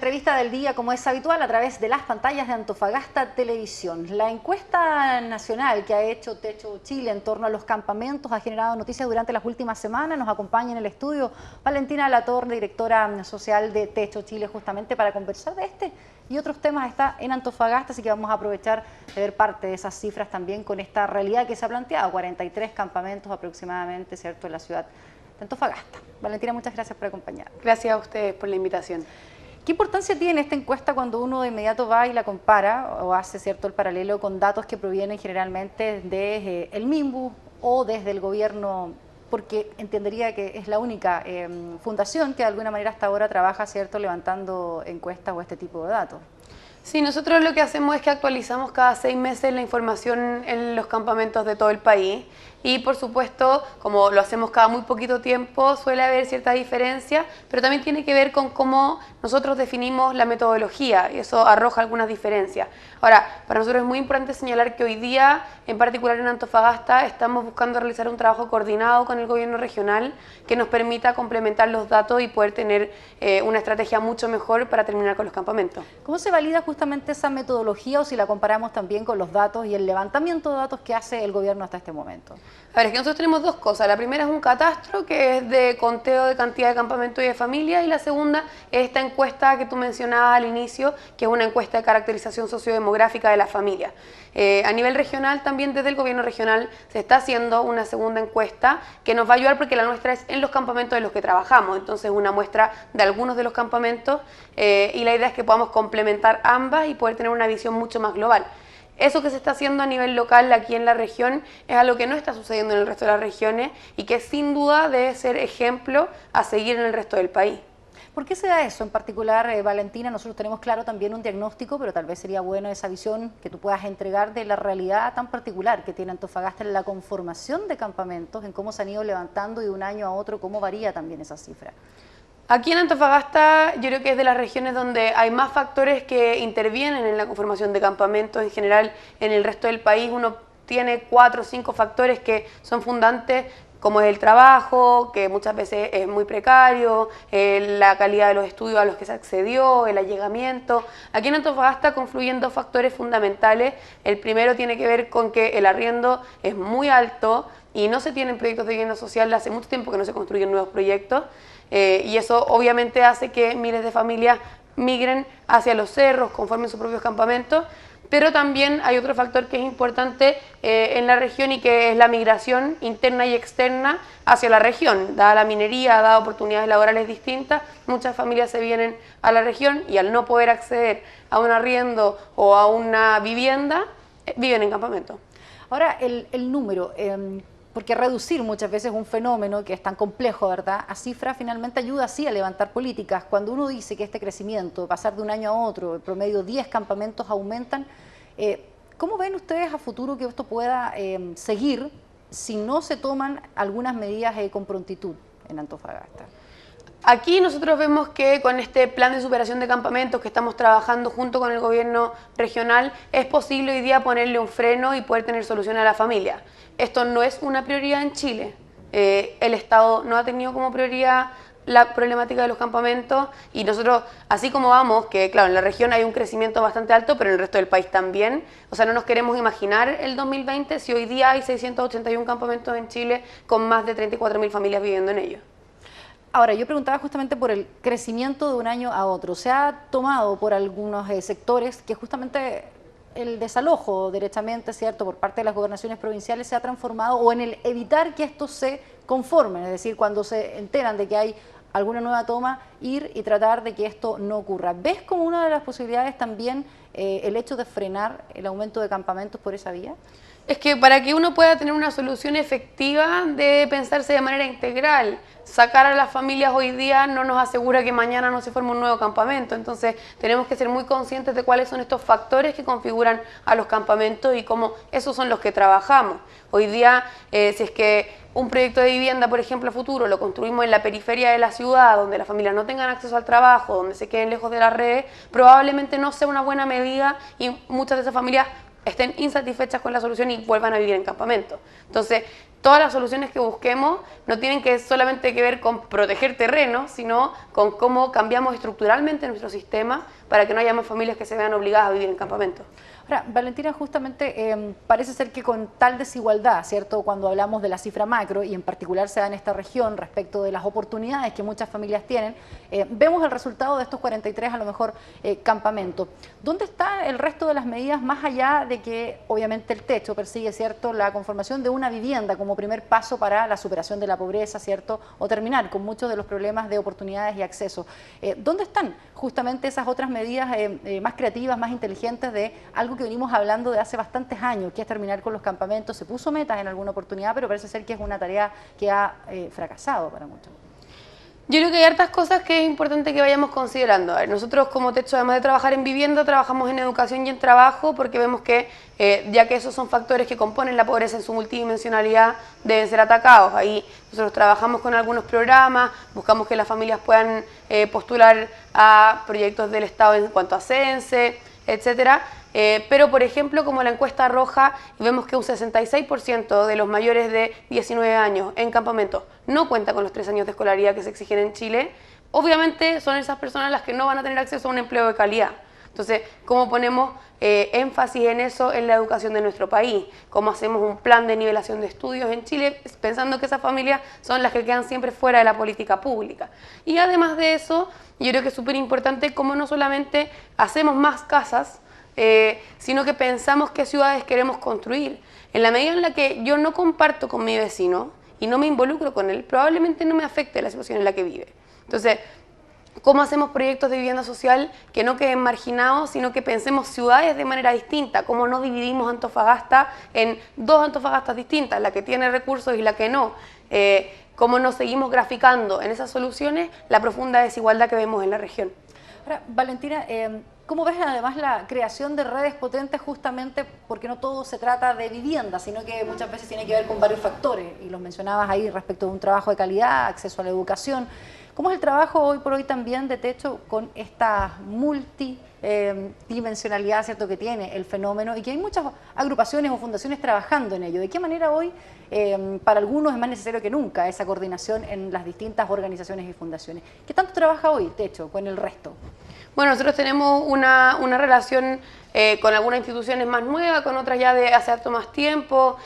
entrevista del día, como es habitual, a través de las pantallas de Antofagasta Televisión. La encuesta nacional que ha hecho Techo Chile en torno a los campamentos ha generado noticias durante las últimas semanas. Nos acompaña en el estudio Valentina Latorre, directora social de Techo Chile, justamente para conversar de este y otros temas. Está en Antofagasta, así que vamos a aprovechar de ver parte de esas cifras también con esta realidad que se ha planteado, 43 campamentos aproximadamente, ¿cierto?, en la ciudad de Antofagasta. Valentina, muchas gracias por acompañarnos. Gracias a ustedes por la invitación. ¿Qué importancia tiene esta encuesta cuando uno de inmediato va y la compara o hace, cierto, el paralelo con datos que provienen generalmente de el MIMBU o desde el gobierno? Porque entendería que es la única fundación que de alguna manera hasta ahora trabaja, ¿cierto?, levantando encuestas o este tipo de datos. Sí, nosotros lo que hacemos es que actualizamos cada 6 meses la información en los campamentos de todo el país y por supuesto, como lo hacemos cada muy poquito tiempo, suele haber cierta diferencia, pero también tiene que ver con cómo nosotros definimos la metodología y eso arroja algunas diferencias. Ahora, para nosotros es muy importante señalar que hoy día, en particular en Antofagasta, estamos buscando realizar un trabajo coordinado con el gobierno regional que nos permita complementar los datos y poder tener una estrategia mucho mejor para terminar con los campamentos. ¿Cómo se valida justamente esa metodología o si la comparamos también con los datos y el levantamiento de datos que hace el gobierno hasta este momento? A ver, es que nosotros tenemos dos cosas. La primera es un catastro que es de conteo de cantidad de campamentos y de familias, y la segunda es esta encuesta que tú mencionabas al inicio, que es una encuesta de caracterización sociodemográfica de las familias. A nivel regional, también desde el gobierno regional se está haciendo una segunda encuesta que nos va a ayudar porque la nuestra es en los campamentos en los que trabajamos, entonces una muestra de algunos de los campamentos y la idea es que podamos complementar ambas y poder tener una visión mucho más global. Eso que se está haciendo a nivel local aquí en la región es algo que no está sucediendo en el resto de las regiones y que sin duda debe ser ejemplo a seguir en el resto del país. ¿Por qué se da eso en particular, Valentina? Nosotros tenemos claro también un diagnóstico, pero tal vez sería bueno esa visión que tú puedas entregar de la realidad tan particular que tiene Antofagasta en la conformación de campamentos, en cómo se han ido levantando y de un año a otro, cómo varía también esa cifra. Aquí en Antofagasta yo creo que es de las regiones donde hay más factores que intervienen en la conformación de campamentos. En general, en el resto del país uno tiene 4 o 5 factores que son fundantes, como es el trabajo, que muchas veces es muy precario, la calidad de los estudios a los que se accedió, el allegamiento. Aquí en Antofagasta confluyen 2 factores fundamentales. El primero tiene que ver con que el arriendo es muy alto y no se tienen proyectos de vivienda social, hace mucho tiempo que no se construyen nuevos proyectos. Y eso obviamente hace que miles de familias migren hacia los cerros, conformen sus propios campamentos, pero también hay otro factor que es importante en la región y que es la migración interna y externa hacia la región. Dada la minería, dada oportunidades laborales distintas, muchas familias se vienen a la región y al no poder acceder a un arriendo o a una vivienda, viven en campamentos. Ahora, el número... porque reducir muchas veces un fenómeno que es tan complejo, ¿verdad?, a cifras finalmente ayuda así a levantar políticas. Cuando uno dice que este crecimiento, pasar de un año a otro, el promedio 10 campamentos aumentan, ¿cómo ven ustedes a futuro que esto pueda seguir si no se toman algunas medidas con prontitud en Antofagasta? Aquí nosotros vemos que con este plan de superación de campamentos que estamos trabajando junto con el gobierno regional, es posible hoy día ponerle un freno y poder tener solución a la familia. Esto no es una prioridad en Chile. El Estado no ha tenido como prioridad la problemática de los campamentos y nosotros, así como vamos, que claro, en la región hay un crecimiento bastante alto, pero en el resto del país también, o sea, no nos queremos imaginar el 2020 si hoy día hay 681 campamentos en Chile con más de 34.000 familias viviendo en ellos. Ahora, yo preguntaba justamente por el crecimiento de un año a otro. Se ha tomado por algunos sectores que justamente el desalojo, derechamente, ¿cierto?, por parte de las gobernaciones provinciales se ha transformado o en el evitar que estos se conformen, es decir, cuando se enteran de que hay alguna nueva toma, ir y tratar de que esto no ocurra. ¿Ves como una de las posibilidades también el hecho de frenar el aumento de campamentos por esa vía? Es que para que uno pueda tener una solución efectiva debe pensarse de manera integral. Sacar a las familias hoy día no nos asegura que mañana no se forme un nuevo campamento, entonces tenemos que ser muy conscientes de cuáles son estos factores que configuran a los campamentos y cómo esos son los que trabajamos. Hoy día, si es que un proyecto de vivienda, por ejemplo, a futuro, lo construimos en la periferia de la ciudad, donde las familias no tengan acceso al trabajo, donde se queden lejos de las redes, probablemente no sea una buena medida y muchas de esas familias estén insatisfechas con la solución y vuelvan a vivir en campamento. Entonces, todas las soluciones que busquemos no tienen que solamente que ver con proteger terrenos, sino con cómo cambiamos estructuralmente nuestro sistema para que no haya más familias que se vean obligadas a vivir en campamentos. Ahora, Valentina, justamente parece ser que con tal desigualdad, ¿cierto? Cuando hablamos de la cifra macro y en particular se da en esta región respecto de las oportunidades que muchas familias tienen, vemos el resultado de estos 43 a lo mejor campamentos. ¿Dónde está el resto de las medidas más allá de que obviamente el techo persigue, ¿cierto?, la conformación de una vivienda como primer paso para la superación de la pobreza, ¿cierto?, o terminar con muchos de los problemas de oportunidades y acceso? ¿Dónde están justamente esas otras medidas más creativas, más inteligentes de algo que venimos hablando de hace bastantes años, que es terminar con los campamentos? Se puso metas en alguna oportunidad, pero parece ser que es una tarea que ha fracasado para muchos. Yo creo que hay hartas cosas que es importante que vayamos considerando. A ver, nosotros como Techo, además de trabajar en vivienda, trabajamos en educación y en trabajo, porque vemos que, ya que esos son factores que componen la pobreza en su multidimensionalidad, deben ser atacados. Ahí nosotros trabajamos con algunos programas, buscamos que las familias puedan postular a proyectos del Estado en cuanto a CENSE, etcétera. Pero, por ejemplo, como la encuesta arroja, vemos que un 66% de los mayores de 19 años en campamentos no cuenta con los 3 años de escolaridad que se exigen en Chile. Obviamente son esas personas las que no van a tener acceso a un empleo de calidad. Entonces, ¿cómo ponemos énfasis en eso en la educación de nuestro país? ¿Cómo hacemos un plan de nivelación de estudios en Chile pensando que esas familias son las que quedan siempre fuera de la política pública? Y además de eso, yo creo que es súper importante cómo no solamente hacemos más casas, sino que pensamos qué ciudades queremos construir. En la medida en la que yo no comparto con mi vecino y no me involucro con él, probablemente no me afecte la situación en la que vive. Entonces, ¿cómo hacemos proyectos de vivienda social que no queden marginados, sino que pensemos ciudades de manera distinta? ¿Cómo no dividimos Antofagasta en 2 Antofagastas distintas, la que tiene recursos y la que no? ¿Cómo no seguimos graficando en esas soluciones la profunda desigualdad que vemos en la región? Ahora, Valentina, ¿cómo ves además la creación de redes potentes justamente porque no todo se trata de vivienda, sino que muchas veces tiene que ver con varios factores? Y los mencionabas ahí respecto de un trabajo de calidad, acceso a la educación. ¿Cómo es el trabajo hoy por hoy también de Techo con esta multidimensionalidad, ¿cierto?, que tiene el fenómeno y que hay muchas agrupaciones o fundaciones trabajando en ello? ¿De qué manera hoy, para algunos es más necesario que nunca, esa coordinación en las distintas organizaciones y fundaciones? ¿Qué tanto trabaja hoy Techo con el resto? Bueno, nosotros tenemos una relación con algunas instituciones más nuevas, con otras ya de hace harto más tiempo.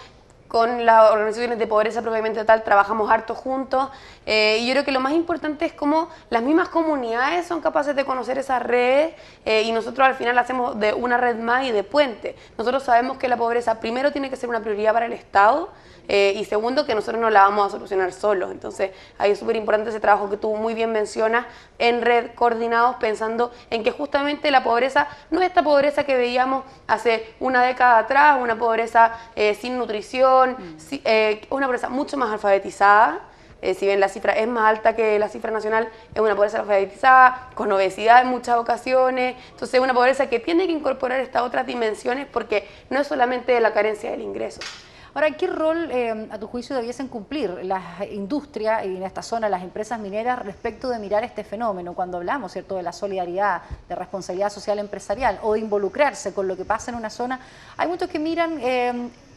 Con las organizaciones de pobreza propiamente tal trabajamos harto juntos, y yo creo que lo más importante es cómo las mismas comunidades son capaces de conocer esas redes, y nosotros al final hacemos de una red más y de puente. Nosotros sabemos que la pobreza primero tiene que ser una prioridad para el Estado, y segundo que nosotros no la vamos a solucionar solos. Entonces ahí es súper importante ese trabajo que tú muy bien mencionas en red, coordinados, pensando en que justamente la pobreza no es esta pobreza que veíamos hace una década atrás, una pobreza sin nutrición, una pobreza mucho más alfabetizada. Si bien la cifra es más alta que la cifra nacional, es una pobreza alfabetizada, con obesidad en muchas ocasiones. Entonces es una pobreza que tiene que incorporar estas otras dimensiones porque no es solamente la carencia del ingreso. Ahora, ¿qué rol, a tu juicio, debiesen cumplir las industrias y en esta zona las empresas mineras respecto de mirar este fenómeno? Cuando hablamos, ¿cierto?, de la solidaridad, de responsabilidad social empresarial o de involucrarse con lo que pasa en una zona, hay muchos que miran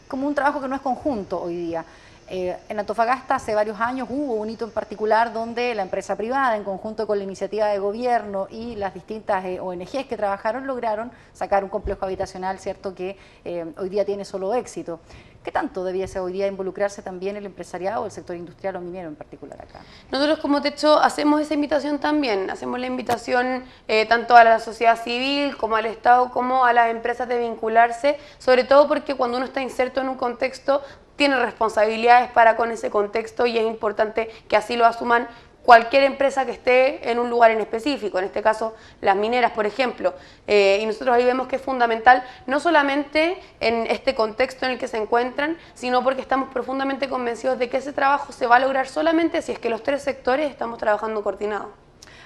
como un trabajo que no es conjunto hoy día. En Antofagasta hace varios años hubo un hito en particular donde la empresa privada, en conjunto con la iniciativa de gobierno y las distintas ONGs que trabajaron, lograron sacar un complejo habitacional, ¿cierto?, que hoy día tiene solo éxito. ¿Qué tanto debiese hoy día involucrarse también el empresariado o el sector industrial o minero en particular acá? Nosotros como Techo hacemos esa invitación también, hacemos la invitación tanto a la sociedad civil como al Estado como a las empresas de vincularse, sobre todo porque cuando uno está inserto en un contexto tiene responsabilidades para con ese contexto y es importante que así lo asuman cualquier empresa que esté en un lugar en específico, en este caso las mineras, por ejemplo. Y nosotros ahí vemos que es fundamental, no solamente en este contexto en el que se encuentran, sino porque estamos profundamente convencidos de que ese trabajo se va a lograr solamente si es que los 3 sectores estamos trabajando coordinados.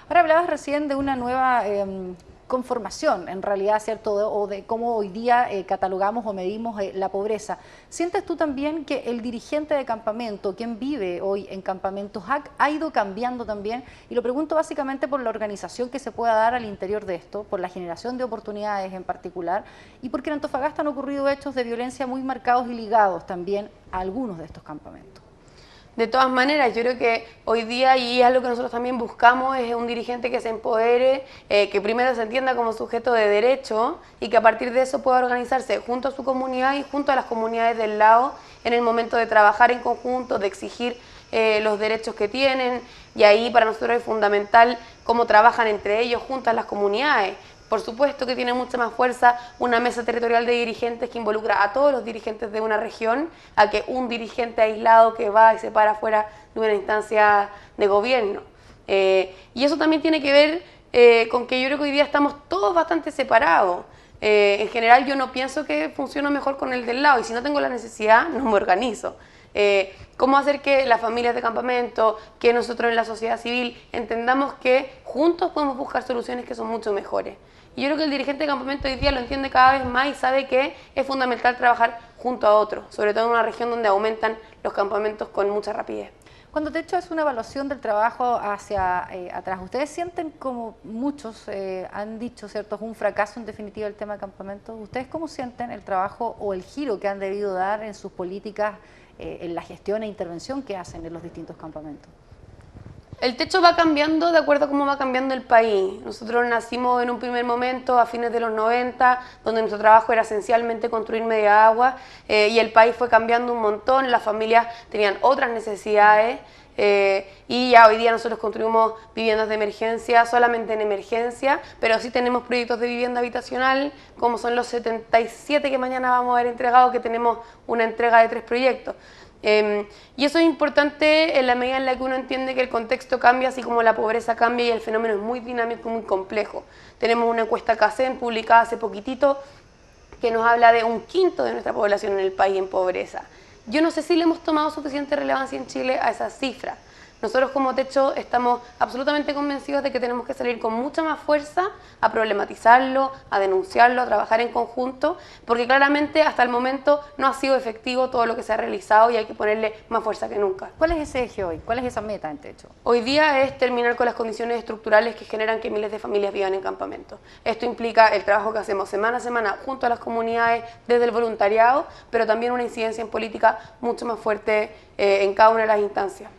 Ahora hablabas recién de una nueva conformación, en realidad, ¿cierto? O de cómo hoy día catalogamos o medimos la pobreza. ¿Sientes tú también que el dirigente de campamento, quien vive hoy en campamentos, ha ido cambiando también? Y lo pregunto básicamente por la organización que se pueda dar al interior de esto, por la generación de oportunidades en particular, y porque en Antofagasta han ocurrido hechos de violencia muy marcados y ligados también a algunos de estos campamentos. De todas maneras, yo creo que hoy día, y es lo que nosotros también buscamos, es un dirigente que se empodere, que primero se entienda como sujeto de derecho y que a partir de eso pueda organizarse junto a su comunidad y junto a las comunidades del lado en el momento de trabajar en conjunto, de exigir los derechos que tienen, y ahí para nosotros es fundamental cómo trabajan entre ellos junto a las comunidades. Por supuesto que tiene mucha más fuerza una mesa territorial de dirigentes que involucra a todos los dirigentes de una región, a que un dirigente aislado que va y se para fuera de una instancia de gobierno. Y eso también tiene que ver con que yo creo que hoy día estamos todos bastante separados. En general yo no pienso que funcione mejor con el del lado, y si no tengo la necesidad no me organizo. Cómo hacer que las familias de campamento, que nosotros en la sociedad civil entendamos que juntos podemos buscar soluciones que son mucho mejores. Y yo creo que el dirigente de campamento hoy día lo entiende cada vez más y sabe que es fundamental trabajar junto a otros, sobre todo en una región donde aumentan los campamentos con mucha rapidez. Cuando de hecho es una evaluación del trabajo hacia atrás, ¿ustedes sienten, como muchos han dicho, cierto, es un fracaso en definitiva el tema de campamentos? ¿Ustedes cómo sienten el trabajo o el giro que han debido dar en sus políticas, en la gestión e intervención que hacen en los distintos campamentos? El techo va cambiando de acuerdo a cómo va cambiando el país. Nosotros nacimos en un primer momento a fines de los 90, donde nuestro trabajo era esencialmente construir media agua, y el país fue cambiando un montón, las familias tenían otras necesidades, y ya hoy día nosotros construimos viviendas de emergencia, solamente en emergencia, pero sí tenemos proyectos de vivienda habitacional, como son los 77 que mañana vamos a ver entregados, que tenemos una entrega de 3 proyectos. Y eso es importante en la medida en la que uno entiende que el contexto cambia, así como la pobreza cambia, y el fenómeno es muy dinámico y muy complejo. Tenemos una encuesta CACEN publicada hace poquitito que nos habla de 1/5 de nuestra población en el país en pobreza. Yo no sé si le hemos tomado suficiente relevancia en Chile a esa cifra. Nosotros como Techo estamos absolutamente convencidos de que tenemos que salir con mucha más fuerza a problematizarlo, a denunciarlo, a trabajar en conjunto, porque claramente hasta el momento no ha sido efectivo todo lo que se ha realizado y hay que ponerle más fuerza que nunca. ¿Cuál es ese eje hoy? ¿Cuál es esa meta en Techo? Hoy día es terminar con las condiciones estructurales que generan que miles de familias vivan en campamentos. Esto implica el trabajo que hacemos semana a semana junto a las comunidades desde el voluntariado, pero también una incidencia en política mucho más fuerte en cada una de las instancias.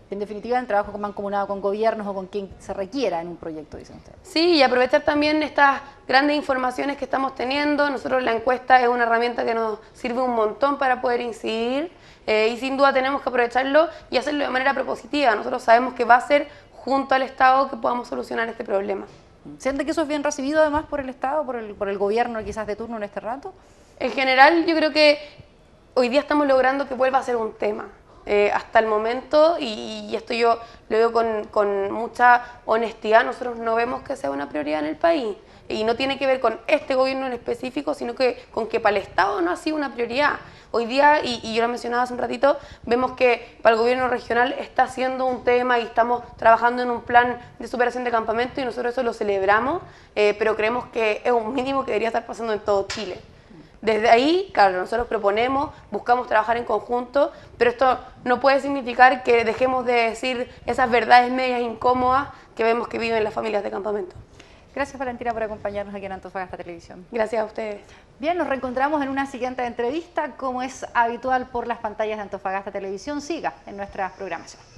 En definitiva, el trabajo mancomunado con gobiernos o con quien se requiera en un proyecto, dicen ustedes. Sí, y aprovechar también estas grandes informaciones que estamos teniendo. Nosotros la encuesta es una herramienta que nos sirve un montón para poder incidir, y sin duda tenemos que aprovecharlo y hacerlo de manera propositiva. Nosotros sabemos que va a ser junto al Estado que podamos solucionar este problema. ¿Siente que eso es bien recibido además por el Estado, por el gobierno quizás de turno en este rato? En general, yo creo que hoy día estamos logrando que vuelva a ser un tema. Hasta el momento, y esto yo lo veo con mucha honestidad, nosotros no vemos que sea una prioridad en el país. Y no tiene que ver con este gobierno en específico, sino que con que para el Estado no ha sido una prioridad. Hoy día, y yo lo mencionaba hace un ratito, vemos que para el gobierno regional está siendo un tema y estamos trabajando en un plan de superación de campamento y nosotros eso lo celebramos, pero creemos que es un mínimo que debería estar pasando en todo Chile. Desde ahí, claro, nosotros proponemos, buscamos trabajar en conjunto, pero esto no puede significar que dejemos de decir esas verdades medias incómodas que vemos que viven las familias de campamento. Gracias, Valentina, por acompañarnos aquí en Antofagasta Televisión. Gracias a ustedes. Bien, nos reencontramos en una siguiente entrevista, como es habitual por las pantallas de Antofagasta Televisión. Siga en nuestra programación.